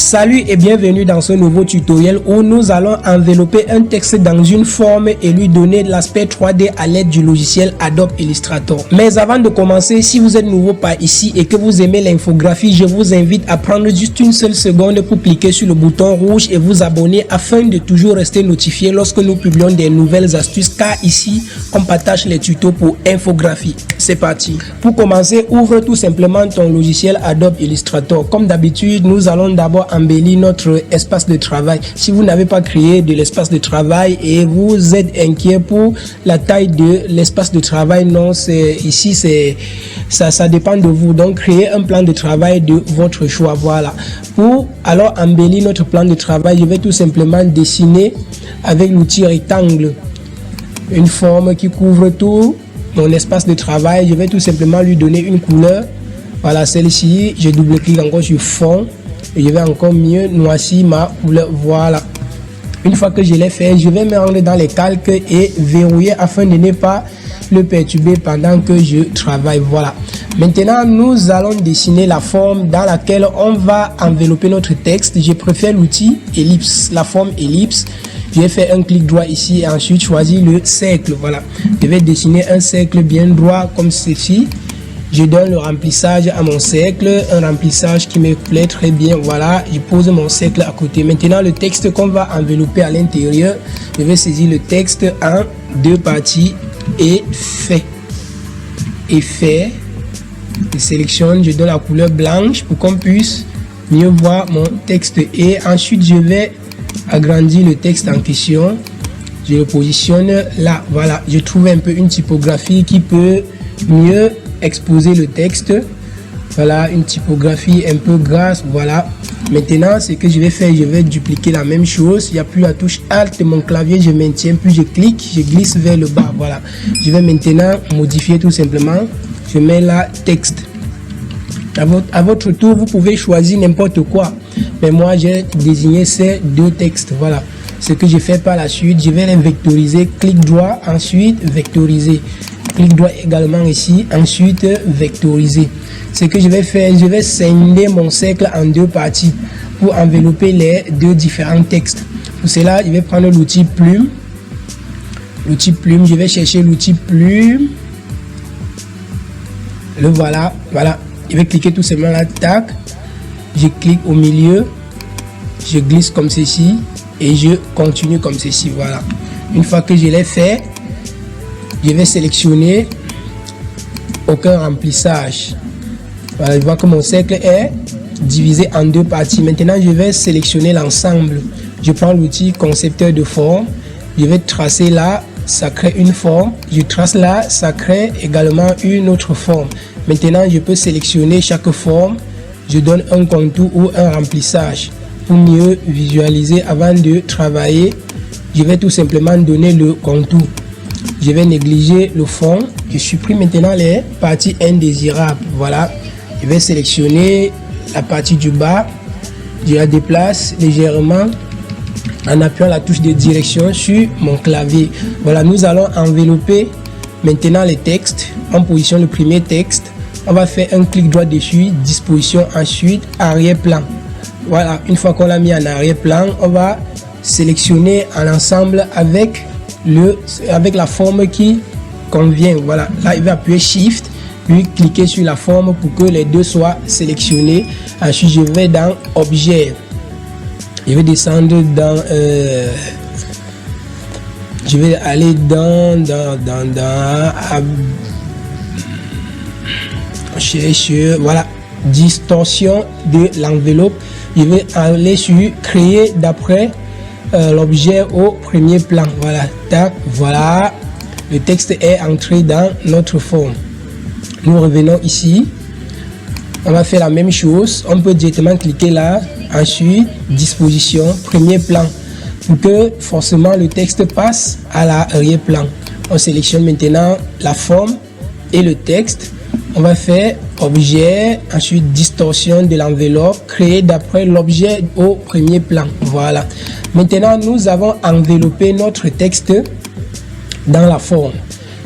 Salut et bienvenue dans ce nouveau tutoriel où nous allons envelopper un texte dans une forme et lui donner l'aspect 3D à l'aide du logiciel Adobe Illustrator. Mais avant de commencer, si vous êtes nouveau par ici et que vous aimez l'infographie, je vous invite à prendre juste une seule seconde pour cliquer sur le bouton rouge et vous abonner afin de toujours rester notifié lorsque nous publions des nouvelles astuces, car ici on partage les tutos pour infographie. C'est parti. Pour commencer, ouvre tout simplement ton logiciel Adobe Illustrator. Comme d'habitude, nous allons d'abord embellir notre espace de travail. Si vous n'avez pas créé de l'espace de travail et vous êtes inquiet pour la taille de l'espace de travail, non, ici ça dépend de vous. Donc créez un plan de travail de votre choix. Voilà. Pour alors embellir notre plan de travail, je vais tout simplement dessiner avec l'outil rectangle une forme qui couvre tout mon espace de travail. Je vais tout simplement lui donner une couleur. Voilà, celle-ci. Je double-clique encore sur fond et je vais encore mieux noircir ma couleur. Voilà. Une fois que je l'ai fait, je vais me rendre dans les calques et verrouiller afin de ne pas le perturber pendant que je travaille. Voilà. Maintenant, nous allons dessiner la forme dans laquelle on va envelopper notre texte. Je préfère l'outil ellipse, la forme ellipse. Je vais faire un clic droit ici et ensuite choisir le cercle. Voilà. Je vais dessiner un cercle bien droit comme ceci. Je donne le remplissage à mon cercle, un remplissage qui me plaît très bien. Voilà, je pose mon cercle à côté. Maintenant, le texte qu'on va envelopper à l'intérieur, je vais saisir le texte en deux parties. Effet. Je sélectionne, je donne la couleur blanche pour qu'on puisse mieux voir mon texte. Et ensuite, je vais agrandir le texte en question. Je le positionne là. Voilà, je trouve un peu une typographie qui peut mieux exposer le texte. Voilà, une typographie un peu grasse. Voilà. Maintenant, ce que je vais faire, je vais dupliquer la même chose. Il n'y a plus la touche Alt de mon clavier, je maintiens, puis je clique, je glisse vers le bas. Voilà. Je vais maintenant modifier tout simplement. Je mets là texte. À votre tour, vous pouvez choisir n'importe quoi. Mais moi, j'ai désigné ces deux textes. Voilà. Ce que je fais par la suite, je vais les vectoriser. Clic droit, ensuite vectoriser. Clic droit également ici, ensuite vectoriser. Ce que je vais faire, je vais scinder mon cercle en deux parties pour envelopper les deux différents textes. Pour cela, je vais prendre l'outil plume. L'outil plume, je vais chercher l'outil plume. Le voilà, voilà. Je vais cliquer tout simplement là, tac. Je clique au milieu, je glisse comme ceci et je continue comme ceci. Voilà. Une fois que je l'ai fait, je vais sélectionner aucun remplissage. Voilà, je vois que mon cercle est divisé en deux parties. Maintenant, je vais sélectionner l'ensemble. Je prends l'outil concepteur de forme. Je vais tracer là, ça crée une forme. Je trace là, ça crée également une autre forme. Maintenant, je peux sélectionner chaque forme. Je donne un contour ou un remplissage pour mieux visualiser avant de travailler. Je vais tout simplement donner le contour. Je vais négliger le fond. Je supprime maintenant les parties indésirables. Voilà. Je vais sélectionner la partie du bas. Je la déplace légèrement en appuyant la touche de direction sur mon clavier. Voilà, nous allons envelopper maintenant les textes. On positionne le premier texte. On va faire un clic droit dessus, disposition, ensuite arrière-plan. Voilà, une fois qu'on l'a mis en arrière-plan, on va sélectionner un ensemble avec la forme qui convient. Voilà, là il va appuyer Shift, puis cliquer sur la forme pour que les deux soient sélectionnés. Ensuite, je vais dans Objet. Je vais descendre dans je vais aller dans voilà, distorsion de l'enveloppe. Je vais aller sur créer d'après l'objet au premier plan. Voilà, tac, voilà, le texte est entré dans notre forme. Nous revenons ici, on va faire la même chose. On peut directement cliquer là, ensuite disposition, premier plan, pour que forcément le texte passe à l'arrière-plan. On sélectionne maintenant la forme et le texte. On va faire objet, ensuite distorsion de l'enveloppe, créer d'après l'objet au premier plan. Voilà. Maintenant, nous avons enveloppé notre texte dans la forme.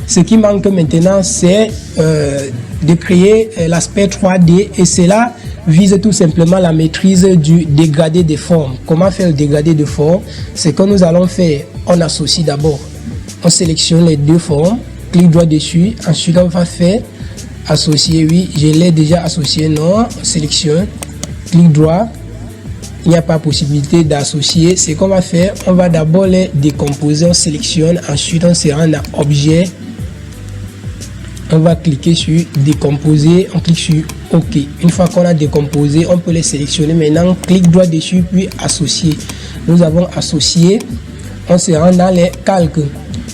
Ce qui manque maintenant, c'est de créer l'aspect 3D et c'est là vise tout simplement la maîtrise du dégradé des formes. Comment faire le dégradé de forme? C'est que nous allons faire, on associe d'abord, on sélectionne les deux formes, clic droit dessus, ensuite on va faire associer, oui, je l'ai déjà associé, non, on sélectionne, clic droit, il n'y a pas possibilité d'associer. Ce qu'on va faire, on va d'abord les décomposer, on sélectionne, ensuite on se rend à objet, on va cliquer sur décomposer, on clique sur OK. Une fois qu'on a décomposé, on peut les sélectionner. Maintenant, clic droit dessus, puis associer. Nous avons associé, on se rend dans les calques.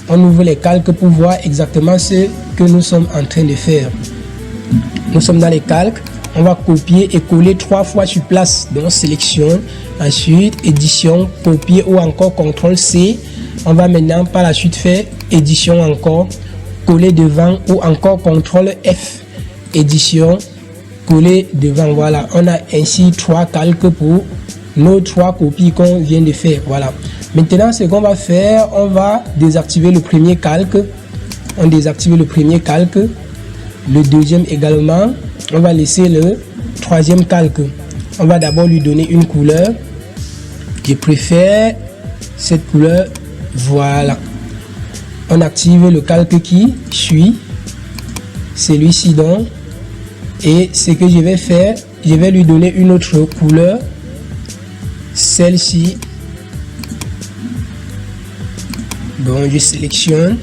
On ouvre les calques pour voir exactement ce que nous sommes en train de faire. Nous sommes dans les calques, on va copier et coller 3 fois sur place. Donc, on sélectionne, ensuite édition, copier ou encore CTRL-C. On va maintenant par la suite faire édition encore, coller devant ou encore CTRL-F, édition, coller devant. Voilà, on a ainsi 3 calques pour nos 3 copies qu'on vient de faire. Voilà. Maintenant, ce qu'on va faire, on va désactiver le premier calque. On désactive le premier calque, le deuxième également. On va laisser le troisième calque. On va d'abord lui donner une couleur. Je préfère cette couleur. Voilà. On active le calque qui suit. Celui-ci donc. Et ce que je vais faire, je vais lui donner une autre couleur. Celle-ci. Donc je sélectionne.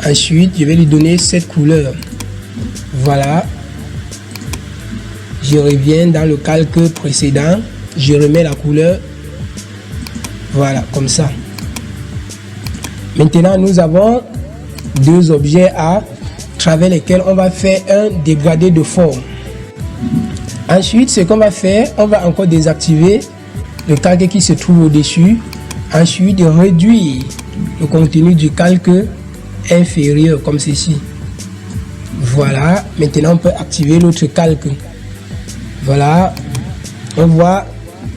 Ensuite, je vais lui donner cette couleur. Voilà. Je reviens dans le calque précédent. Je remets la couleur. Voilà, comme ça. Maintenant, nous avons 2 objets à travers lesquels on va faire un dégradé de forme. Ensuite, ce qu'on va faire, on va encore désactiver le calque qui se trouve au-dessus. Ensuite, réduire le contenu du calque inférieur comme ceci. Voilà. Maintenant, on peut activer l'autre calque. Voilà. On voit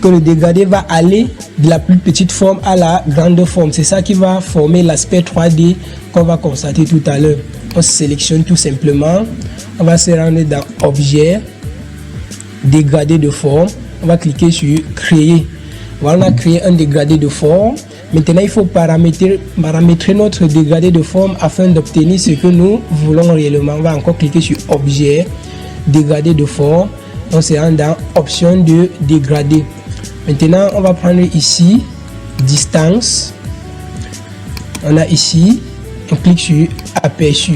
que le dégradé va aller de la plus petite forme à la grande forme. C'est ça qui va former l'aspect 3D qu'on va constater tout à l'heure. On sélectionne tout simplement. On va se rendre dans Objet, Dégradé de forme. On va cliquer sur Créer. Voilà, on a créé un dégradé de forme. Maintenant, il faut paramétrer notre dégradé de forme afin d'obtenir ce que nous voulons réellement. On va encore cliquer sur Objet, Dégradé de forme. On se rend dans Option de dégradé. Maintenant, on va prendre ici Distance. On a ici, on clique sur Aperçu.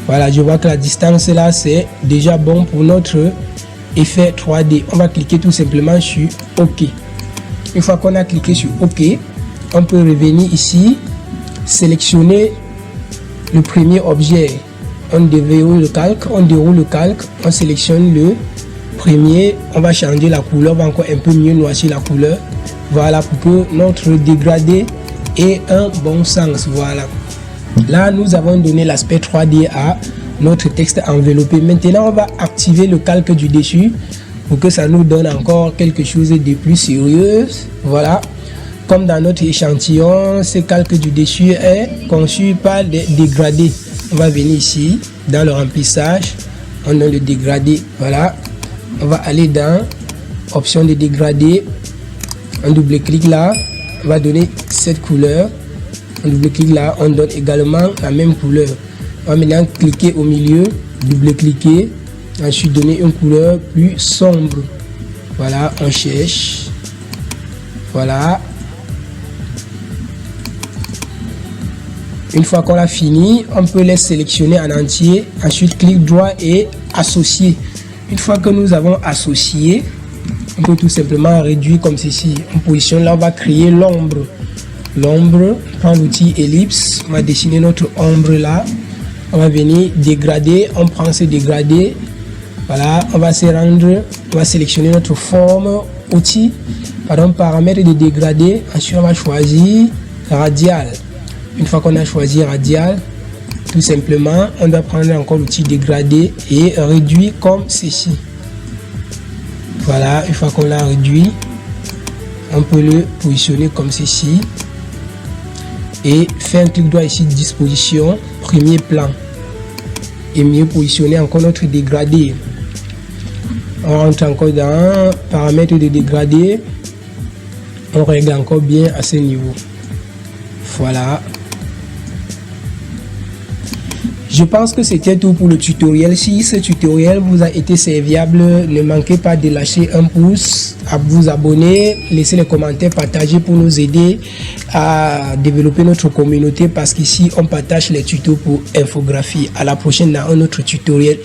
Voilà, je vois que la distance là, c'est déjà bon pour notre effet 3D. On va cliquer tout simplement sur OK. Une fois qu'on a cliqué sur OK, on peut revenir ici, sélectionner le premier objet. On déroule le calque, on sélectionne le premier, on va changer la couleur, on va encore un peu mieux noircir la couleur. Voilà, pour que notre dégradé ait un bon sens. Voilà. Là, nous avons donné l'aspect 3D à notre texte enveloppé. Maintenant, on va activer le calque du dessus pour que ça nous donne encore quelque chose de plus sérieux. Voilà. Comme dans notre échantillon, ce calque du dessus est conçu par des dégradés. On va venir ici, dans le remplissage, on a le dégradé. Voilà. On va aller dans Option de dégradé. On double-clique là. On va donner cette couleur. On double-clique là. On donne également la même couleur. On va maintenant cliquer au milieu. Double-cliquer. Ensuite donner une couleur plus sombre. Voilà. On cherche. Voilà. Une fois qu'on a fini, on peut les sélectionner en entier. Ensuite, clic droit et associer. Une fois que nous avons associé, on peut tout simplement réduire comme ceci. En position là, on va créer l'ombre. L'ombre, on prend l'outil ellipse, on va dessiner notre ombre là. On va venir dégrader, on prend ce dégradé. Voilà, on va se rendre, on va sélectionner notre forme, outil, pardon, paramètres de dégradé. Ensuite, on va choisir radial. Une fois qu'on a choisi radial, tout simplement, on doit prendre encore l'outil dégradé et réduire comme ceci. Voilà, une fois qu'on l'a réduit, on peut le positionner comme ceci et faire un clic droit ici, disposition, premier plan, et mieux positionner encore notre dégradé. On rentre encore dans paramètres de dégradé. On règle encore bien à ce niveau. Voilà. Je pense que c'était tout pour le tutoriel. Si ce tutoriel vous a été serviable, ne manquez pas de lâcher un pouce, à vous abonner, laisser les commentaires, partager pour nous aider à développer notre communauté parce qu'ici on partage les tutos pour infographie. À la prochaine dans un autre tutoriel.